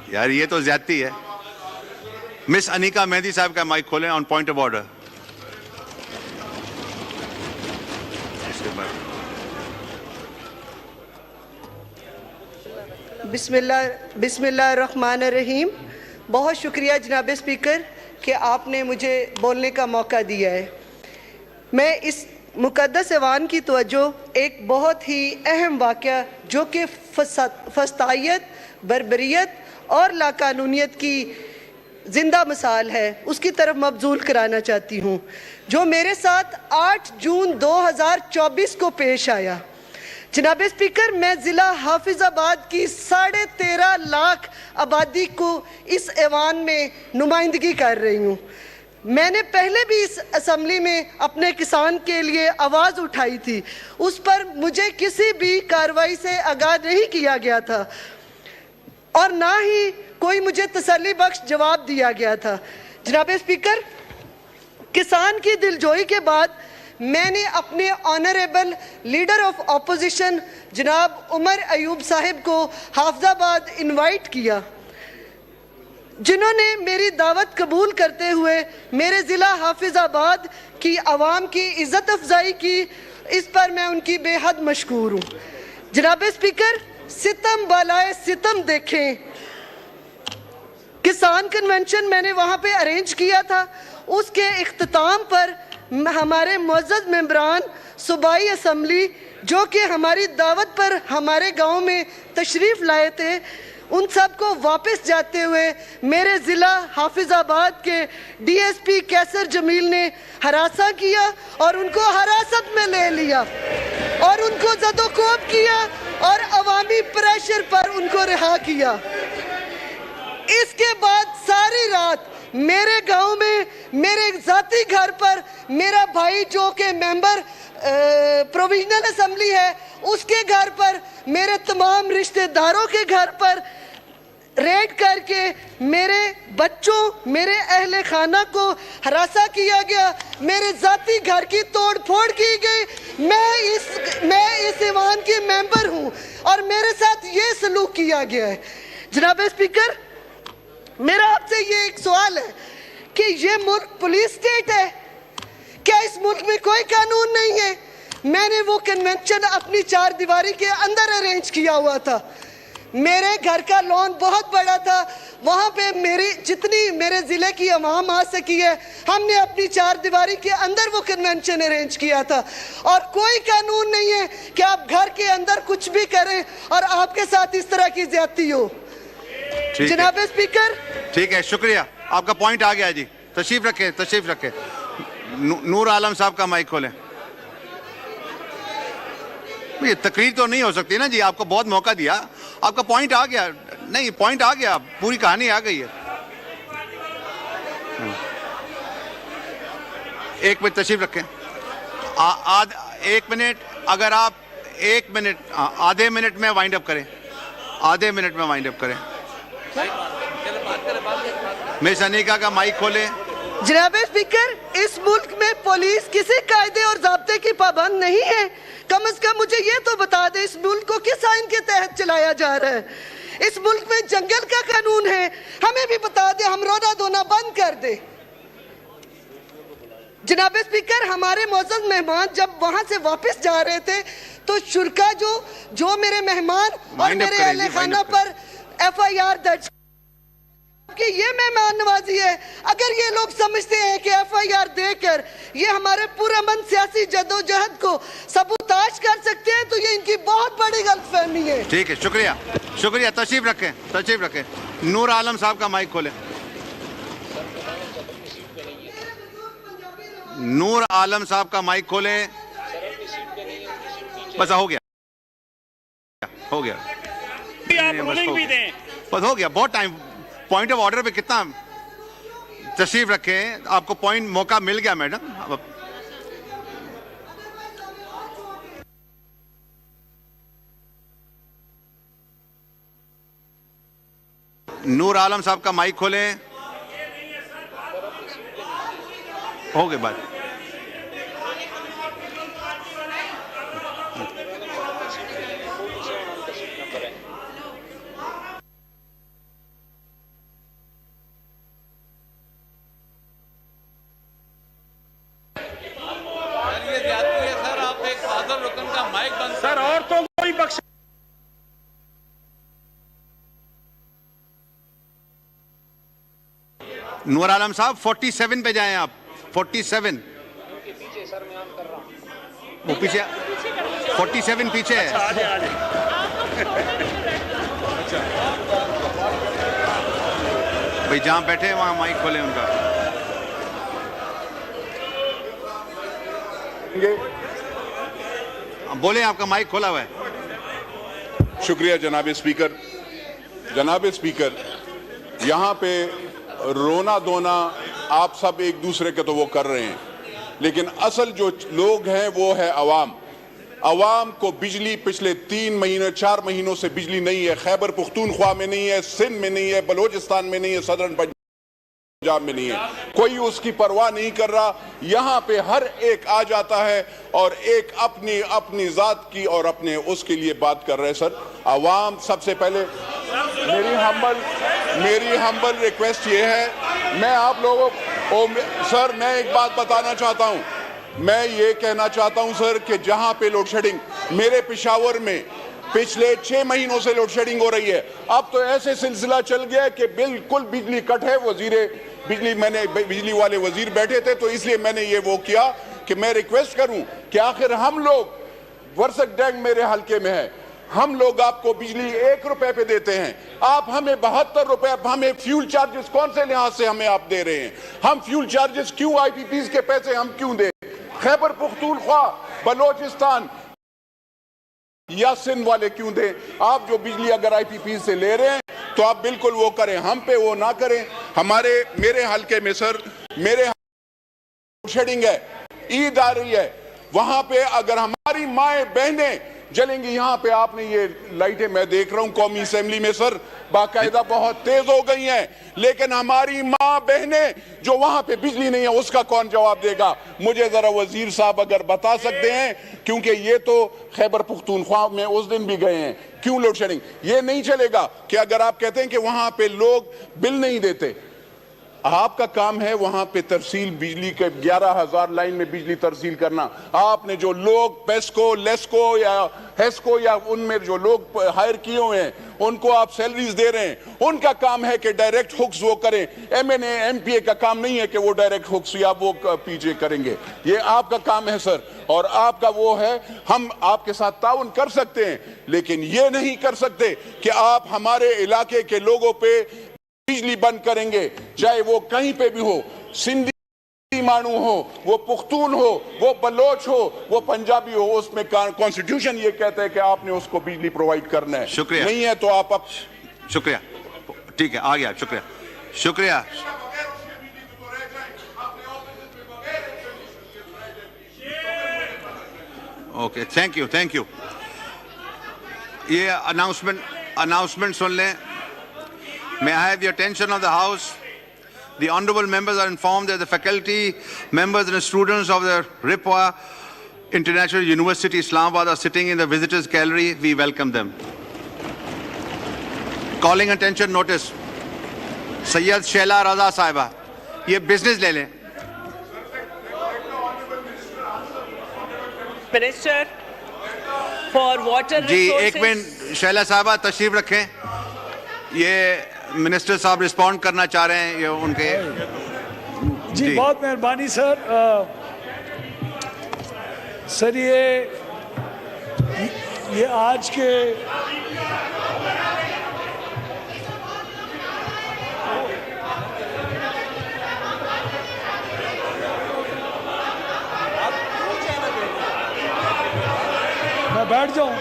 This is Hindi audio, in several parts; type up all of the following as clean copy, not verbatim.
यार ये तो ज्यादती है। मिस अनीका मेहंदी साहब का माइक खोलें ऑन पॉइंट ऑफ ऑर्डर। बिस्मिल्लाहिर्रहमानिर्रहीम। बहुत शुक्रिया जनाब स्पीकर कि आपने मुझे बोलने का मौका दिया है। मैं इस मुक़द्दस ऐवान की तवज्जो एक बहुत ही अहम वाक़या जो कि फसादियत, बर्बरियत और लाकानूनियत की जिंदा मिसाल है उसकी तरफ मबजूल कराना चाहती हूँ, जो मेरे साथ 8 जून 2024 को पेश आया। जनाब स्पीकर, मैं ज़िला हाफिज़ाबाद की 13.5 लाख आबादी को इस ऐवान में नुमाइंदगी कर रही हूँ। मैंने पहले भी इस असम्बली में अपने किसान के लिए आवाज़ उठाई थी, उस पर मुझे किसी भी कार्रवाई से आगाह नहीं किया गया था और ना ही कोई मुझे तसल्ली बख्श जवाब दिया गया था। जनाब स्पीकर, किसान की दिलजोई के बाद मैंने अपने ऑनरेबल लीडर ऑफ अपोजिशन जनाब उमर अयूब साहिब को हाफिज़ाबाद इनवाइट किया, जिन्होंने मेरी दावत कबूल करते हुए मेरे ज़िला हाफिज़ाबाद की आवाम की इज़्ज़त अफजाई की। इस पर मैं उनकी बेहद मशकूर हूँ। जनाब स्पीकर, सितम बालाए सितम देखें, किसान कन्वेंशन मैंने वहाँ पे अरेंज किया था। उसके इख्तिताम पर हमारे मुअज़्ज़ज़ मेंबरान सूबाई असम्बली जो कि हमारी दावत पर हमारे गांव में तशरीफ़ लाए थे, उन सब को वापस जाते हुए मेरे ज़िला हाफिज़ाबाद के DSP कैसर जमील ने हरासा किया और उनको हिरासत में ले लिया और उनको ज़दोकोब किया और अवामी प्रेशर पर उनको रिहा किया। इसके बाद सारी रात मेरे गांव में मेरे ज़ाती घर पर मेरा भाई जो कि मेंबर प्रोविजनल असम्बली है उसके घर पर, मेरे तमाम रिश्तेदारों के घर पर रेड करके मेरे बच्चों, मेरे अहले खाना को हरासा किया गया, मेरे ज़ाती घर की तोड़ फोड़ की गई। मैं इस ऐवान की मेंबर हूँ और मेरे साथ ये सलूक किया गया है। जनाब स्पीकर, मेरा आपसे ये एक सवाल है कि ये मुल्क पुलिस स्टेट है क्या? इस मुल्क में कोई कानून नहीं है? मैंने वो कन्वेंशन अपनी 4 दीवारी के अंदर अरेंज किया हुआ था। मेरे घर का लॉन बहुत बड़ा था, वहाँ पे मेरी जितनी मेरे ज़िले की आवाम आ सकी है, हमने अपनी 4 दीवारी के अंदर वो कन्वेंशन अरेंज किया था। और कोई कानून नहीं है कि आप घर के अंदर कुछ भी करें और आपके साथ इस तरह की ज्यादती हो। जनाब स्पीकर, ठीक है, शुक्रिया, आपका पॉइंट आ गया जी। तशरीफ रखें, तशरीफ रखें। नूर आलम साहब का माइक खोलें। ये तकरीर तो नहीं हो सकती ना जी, आपको बहुत मौका दिया, आपका पॉइंट आ गया। नहीं, पॉइंट आ गया, पूरी कहानी आ गई है। 1 मिनट तशरीफ रखें। 1 मिनट, अगर आप 1 मिनट, आधे मिनट में वाइंड अप करें, आधे मिनट में वाइंड अप करें। मिस अनीका का माइक खोले। जनाब स्पीकर, इस मुल्क में पुलिस किसी कायदे और ज़ाब्ते की पाबंद नहीं है। कम से कम मुझे ये तो बता दे इस मुल्क को किस आइन के तहत चलाया जा रहा है। इस मुल्क में जंगल का कानून है, हमें भी बता दे, हम रोना धोना बंद कर दे। जनाब स्पीकर, हमारे मुअज़्ज़ज़ मेहमान जब वहां से वापस जा रहे थे तो शुरका जो मेरे मेहमान और मेरे अहले खाना पर FIR दर्ज कि ये मेहमान नवाजी है। अगर ये लोग समझते हैं कि FIR देकर ये हमारे पुरअमन सियासी जदोजहद को सबूताज कर सकते हैं तो ये इनकी बहुत बड़ी गलतफहमी है। ठीक है, शुक्रिया, शुक्रिया, तशरीफ रखें, तशरीफ रखें। नूर आलम साहब का माइक खोलें। नूर आलम साहब का माइक खोलें। बस हो गया, हो गया, बस हो गया, बहुत टाइम। पॉइंट ऑफ ऑर्डर पे कितना? तशरीफ रखें, आपको पॉइंट मौका मिल गया मैडम। नूर आलम साहब का माइक खोलें। हो गई बात। नूर आलम साहब 47 पे जाएं आप, 47 वो पीछे, 47 पीछे है। भाई जहां बैठे हैं वहां माइक खोले उनका। बोले, आपका माइक खोला हुआ है। शुक्रिया जनाब स्पीकर। जनाब स्पीकर, यहाँ पे रोना धोना आप सब एक दूसरे के तो वो कर रहे हैं, लेकिन असल जो लोग हैं वो है अवाम। अवाम को बिजली पिछले 3 महीने 4 महीनों से बिजली नहीं है। खैबर पुख्तूनख्वा में नहीं है, सिंध में नहीं है, बलोचिस्तान में नहीं है, सदर्न पंजाब में नहीं है। कोई उसकी परवाह नहीं कर रहा। यहाँ पे हर एक आ जाता है और एक अपनी अपनी जात की और अपने उसके लिए बात कर रहे हैं। सर, अवाम सबसे पहले मेरी हम्बल रिक्वेस्ट ये है, मैं आप लोगों को सर मैं एक बात बताना चाहता हूँ। मैं ये कहना चाहता हूँ सर कि जहाँ पे लोड शेडिंग, मेरे पेशावर में पिछले 6 महीनों से लोड शेडिंग हो रही है। अब तो ऐसे सिलसिला चल गया है कि बिल्कुल बिजली कट है। बिजली वाले वजीर बैठे थे, तो इसलिए मैंने ये वो किया कि मैं रिक्वेस्ट करूं कि आखिर हम लोग, वर्सक डैंग मेरे हल्के में है, हम लोग आपको बिजली 1 रुपए पे देते हैं, आप हमें 72 रुपए, हमें फ्यूल चार्जेस कौन से लिहाज से हमें आप दे रहे हैं? हम फ्यूल चार्जेस क्यों, IPPs के पैसे हम क्यों दें? खैबर पुख्तूनख्वा, बलोचिस्तान या सिंध वाले क्यों दें? आप जो बिजली अगर IPP से ले रहे हैं तो आप बिल्कुल वो करें, हम पे वो ना करें। मेरे हल्के में सर, मेरे शेडिंग है, ईद आ रही है, वहां पे अगर हमारी माएं बहनें जलेंगी। यहाँ पे आपने ये लाइटें मैं देख रहा हूँ कौमी असेंबली में सर बाकायदा बहुत तेज हो गई हैं, लेकिन हमारी माँ बहनें जो वहां पे बिजली नहीं है उसका कौन जवाब देगा? मुझे जरा वजीर साहब अगर बता सकते हैं, क्योंकि ये तो खैबर पुख्तूनख्वा में उस दिन भी गए हैं। क्यों लोड शेडिंग? ये नहीं चलेगा कि अगर आप कहते हैं कि वहां पे लोग बिल नहीं देते, आपका काम है वहां पे तरसील बिजली के 11,000 लाइन में बिजली तरसील करना। आपने जो लोग पेस्को, लेस्को या हेस्को या उनमें जो लोग हायर किए हुए हैं उनको आप सैलरीज दे रहे हैं, उनका काम है कि डायरेक्ट हुक्स वो करें। MNA MPA का काम नहीं है कि वो डायरेक्ट हुक्स या वो पीछे करेंगे। ये आपका काम है सर, और आपका वो है। हम आपके साथ ताउन कर सकते हैं, लेकिन ये नहीं कर सकते कि आप हमारे इलाके के लोगों पे बिजली बंद करेंगे, चाहे वो कहीं पे भी हो, सिंधी मानू हो, वो पुख्तून हो, वो बलोच हो, वो पंजाबी हो, उसमें कॉन्स्टिट्यूशन ये कहता है कि आपने उसको बिजली प्रोवाइड करना है। शुक्रिया। नहीं है तो आप शुक्रिया, ठीक है, आ गया। शुक्रिया, शुक्रिया। Okay, thank you. ये अनाउंसमेंट सुन लें। May I have the attention of the House? The honourable members are informed that the faculty members and students of the Ripwa International University, Islamabad, are sitting in the visitors' gallery. We welcome them. Calling attention notice. Sayyid Sheila Raza Sahiba. ये business ले लें. Minister for Water Resources. जी एक मिनट, शैला साहिबा तशरीफ रखें। ये मिनिस्टर साहब रिस्पॉन्ड करना चाह रहे हैं, ये उनके जी बहुत मेहरबानी सर। सर ये आज के मैं बैठ जाऊं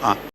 हाँ